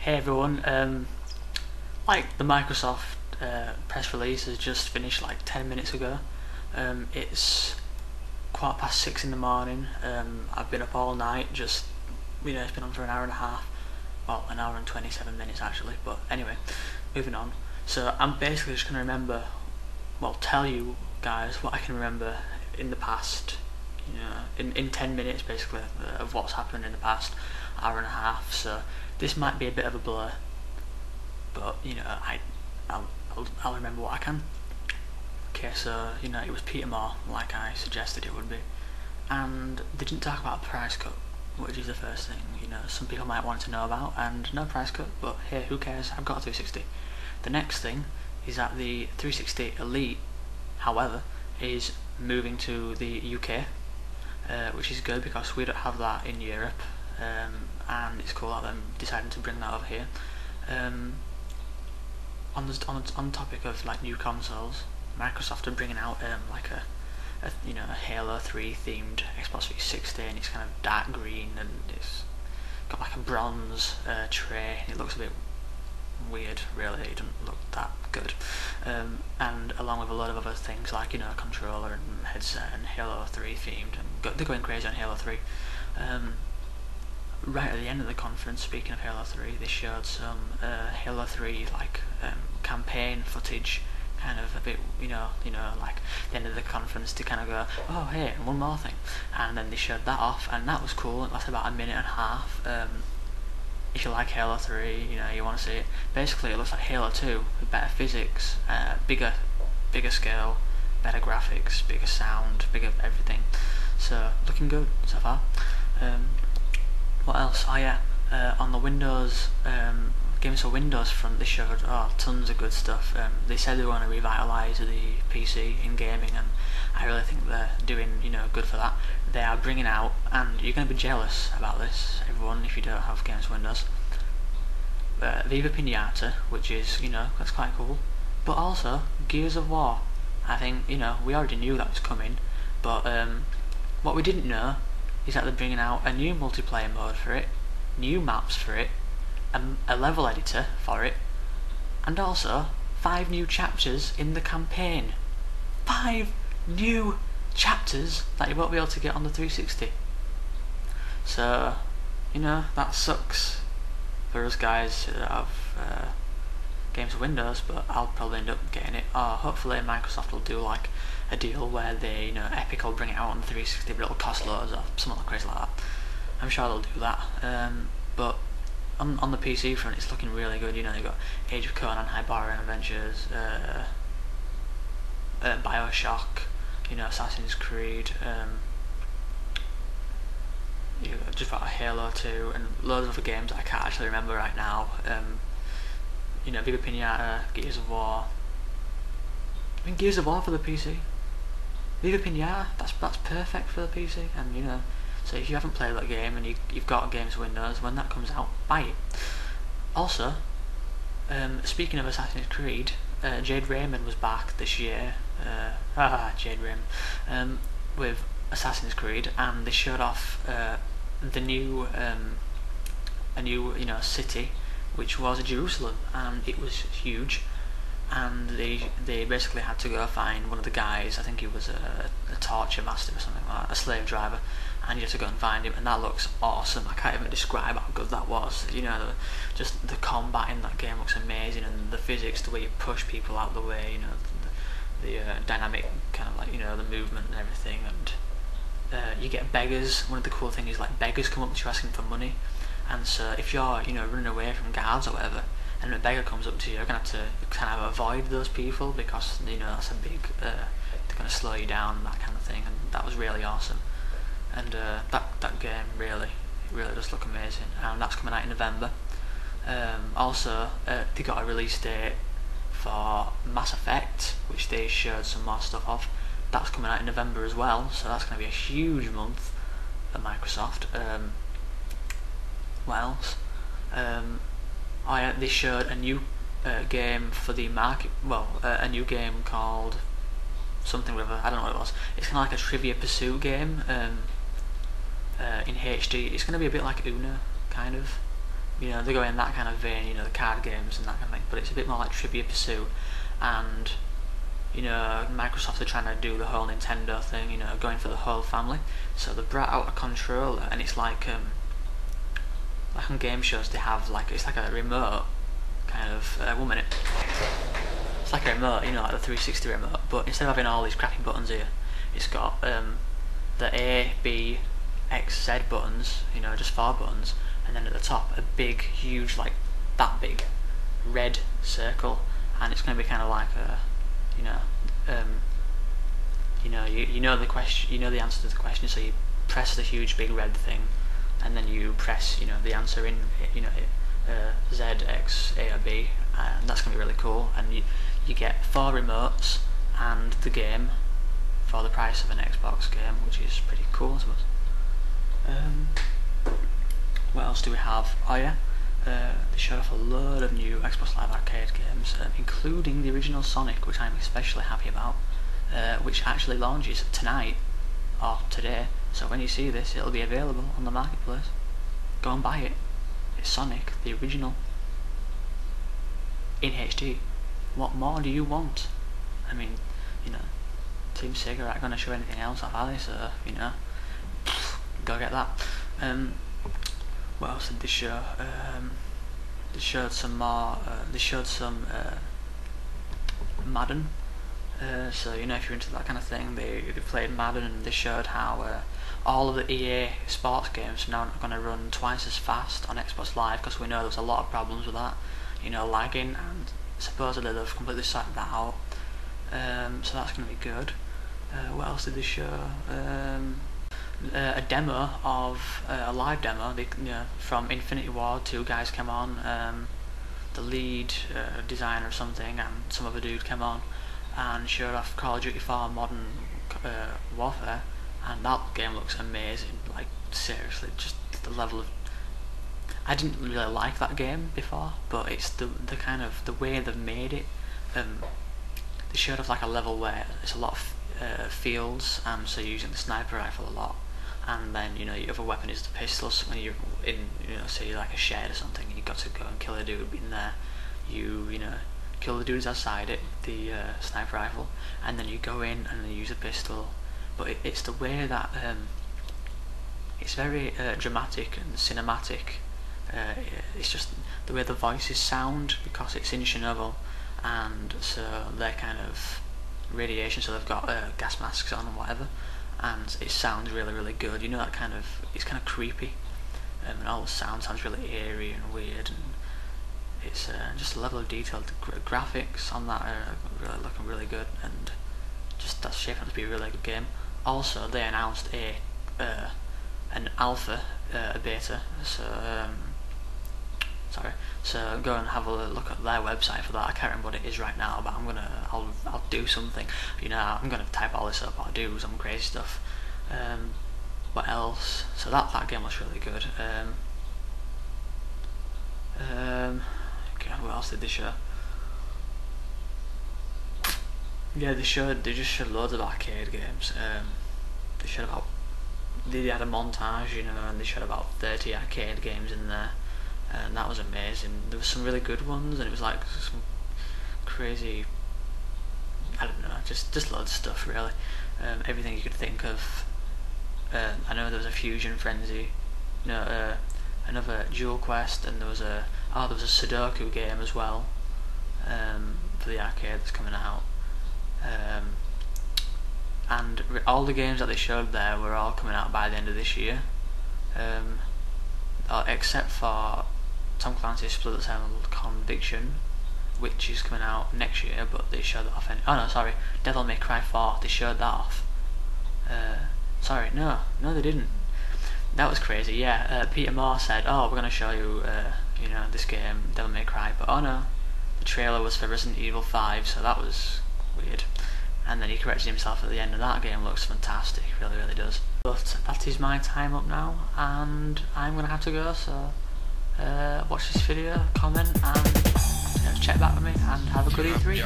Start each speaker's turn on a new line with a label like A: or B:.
A: Hey everyone, like the Microsoft press release has just finished like 10 minutes ago. It's 6:15 in the morning. I've been up all night, it's been on for an hour and a half. Well, an hour and 27 minutes actually, but anyway, moving on. So I'm basically just going to tell you guys what I can remember in the past, in 10 minutes basically, of what's happened in the past hour and a half. So this might be a bit of a blur, but I'll remember what I can. Okay, so it was Peter Moore, like I suggested it would be, and they didn't talk about a price cut, which is the first thing some people might want to know about, and no price cut, but hey, who cares? I've got a 360. The next thing is that the 360 Elite, however, is moving to the UK, which is good because we don't have that in Europe, and it's cool that them deciding to bring that over here. On the topic of like new consoles, Microsoft are bringing out a Halo 3 themed Xbox 360, and it's kind of dark green and it's got like a bronze tray. It looks a bit weird, really. It doesn't look that good. And along with a lot of other things like a controller and headset and Halo 3 themed, and they're going crazy on Halo 3. Right at the end of the conference, speaking of Halo 3, they showed some Halo 3 campaign footage, kind of a bit, like the end of the conference to kind of go, oh hey, and one more thing, and then they showed that off, and that was cool. It lasted about a minute and a half. If you like Halo 3, you want to see it. Basically, it looks like Halo 2 with better physics, bigger scale, better graphics, bigger sound, bigger everything. So looking good so far. What else? Oh yeah, on the Windows games for Windows front, they showed tons of good stuff. They said they were going to revitalise the PC in gaming, and I really think they're doing good for that. They are bringing out, and you're going to be jealous about this, everyone, if you don't have games for Windows, Viva Pinata, which is that's quite cool, but also Gears of War. I think we already knew that was coming, but what we didn't know is that they're bringing out a new multiplayer mode for it, new maps for it, a level editor for it, and also 5 new chapters in the campaign. 5 new chapters that you won't be able to get on the 360. So, that sucks for us guys that have games for Windows, but I'll probably end up getting it. Or hopefully Microsoft will do like a deal where they, Epic will bring it out on the 360, but it'll cost loads or something crazy like that. I'm sure they'll do that. But on the PC front, it's looking really good. You've got Age of Conan, Hyperion Adventures, Bioshock, Assassin's Creed. You've just got Halo 2 and loads of other games that I can't actually remember right now. Viva Pinata, Gears of War. I mean, Gears of War for the PC. Viva Pinata, that's perfect for the PC, and so if you haven't played that game and you've got games for Windows, when that comes out, buy it. Also, speaking of Assassin's Creed, Jade Raymond was back this year. Jade Raymond, with Assassin's Creed, and they showed off the new, a new city, which was Jerusalem, and it was huge. And they basically had to go find one of the guys. I think he was a torture master or something like that, a slave driver, and you had to go and find him, and that looks awesome. I can't even describe how good that was. Just the combat in that game looks amazing, and the physics, the way you push people out of the way, the dynamic kind of like the movement and everything, and you get beggars. One of the cool things is like beggars come up to you asking for money, and so if you're running away from guards or whatever, and a beggar comes up to you, you're going to have to kind of avoid those people because that's a big they're going to slow you down, that kind of thing, and that was really awesome. And that game really does look amazing, and that's coming out in November. Also, they got a release date for Mass Effect, which they showed some more stuff of. That's coming out in November as well, so that's going to be a huge month at Microsoft. What else? They showed a new game for the market. A new game called something with I don't know what it was. It's kind of like a Trivia Pursuit game in HD. It's going to be a bit like Uno, kind of. you know, they go in that kind of vein, you know, the card games and that kind of thing, but it's a bit more like Trivia Pursuit, and you know, Microsoft are trying to do the whole Nintendo thing, you know, going for the whole family. So they brought out a controller, and it's like on game shows they have like, it's like a remote kind of 1 minute. It's like a remote, you know, like the 360 remote, but instead of having all these crappy buttons here, it's got the A, B, X, Z buttons, you know, just 4 buttons, and then at the top a big, huge, like that big red circle, and it's going to be kind of like a, you know the question, you know the answer to the question, so you press the huge big red thing, and then you press, you know, the answer in, you know, Z, X, A or B, and that's going to be really cool. And you get 4 remotes and the game for the price of an Xbox game, which is pretty cool, I suppose. What else do we have? Oh yeah, they showed off a load of new Xbox Live Arcade games, including the original Sonic, which I'm especially happy about, which actually launches tonight, or today, so when you see this it'll be available on the marketplace. Go and buy it. It's Sonic, the original, in HD. What more do you want? I mean, you know, Team Sega aren't going to show anything else off, are they? So, you know, go get that. What else did they show? They showed some more. They showed some Madden. So you know, if you're into that kind of thing, they played Madden, and they showed how all of the EA sports games are now not going to run twice as fast on Xbox Live, because we know there's a lot of problems with that, you know, lagging, and supposedly they've completely sorted that out. So that's going to be good. What else did they show? A demo of a live demo. They, you know, from Infinity Ward, 2 guys came on. The lead designer or something, and some other dude came on and showed off Call of Duty 4 Modern Warfare, and that game looks amazing. Like, seriously, just the level of, I didn't really like that game before, but it's the kind of the way they've made it. They showed off like a level where it's a lot of fields, so you're using the sniper rifle a lot, and then, you know, your other weapon is the pistols. When you're in, you know, say like a shed or something, and you've got to go and kill a dude in there, you know, kill the dudes outside it, the sniper rifle, and then you go in and then use a pistol. But it's the way that it's very dramatic and cinematic. It's just the way the voices sound, because it's in Chernobyl, and so they're kind of radiation, so they've got gas masks on and whatever, and it sounds really, really good. You know, that kind of, it's kind of creepy, and all the sound sounds really eerie and weird, and it's just the level of detail, the graphics on that are really looking really good, and just that's shaping up to be a really good game. Also, they announced an alpha, a beta, so so go and have a look at their website for that. I can't remember what it is right now, but I'll do something. You know, I'm gonna type all this up. I'll do some crazy stuff. What else? So that game was really good. Okay, what else did they show? Yeah, they just showed loads of arcade games. They had a montage, you know, and they showed about 30 arcade games in there, and that was amazing. There was some really good ones, and it was like some crazy, I don't know, just loads of stuff really. Everything you could think of. I know there was a Fusion Frenzy, you know, another Dual Quest, and there was a Sudoku game as well, for the arcade that's coming out. And all the games that they showed there were all coming out by the end of this year, except for Tom Clancy's Splinter Cell Conviction, which is coming out next year, but they showed that off. Oh no, sorry, Devil May Cry 4, they showed that off. Sorry, no, they didn't. That was crazy. Yeah, Peter Moore said, "Oh, we're gonna show you, you know, this game, Devil May Cry," but oh no, the trailer was for Resident Evil 5, so that was weird. And then he corrected himself at the end, and that game looks fantastic, really, really does. But that is my time up now, and I'm gonna have to go. So watch this video, comment, and check back with me, and have a good E3.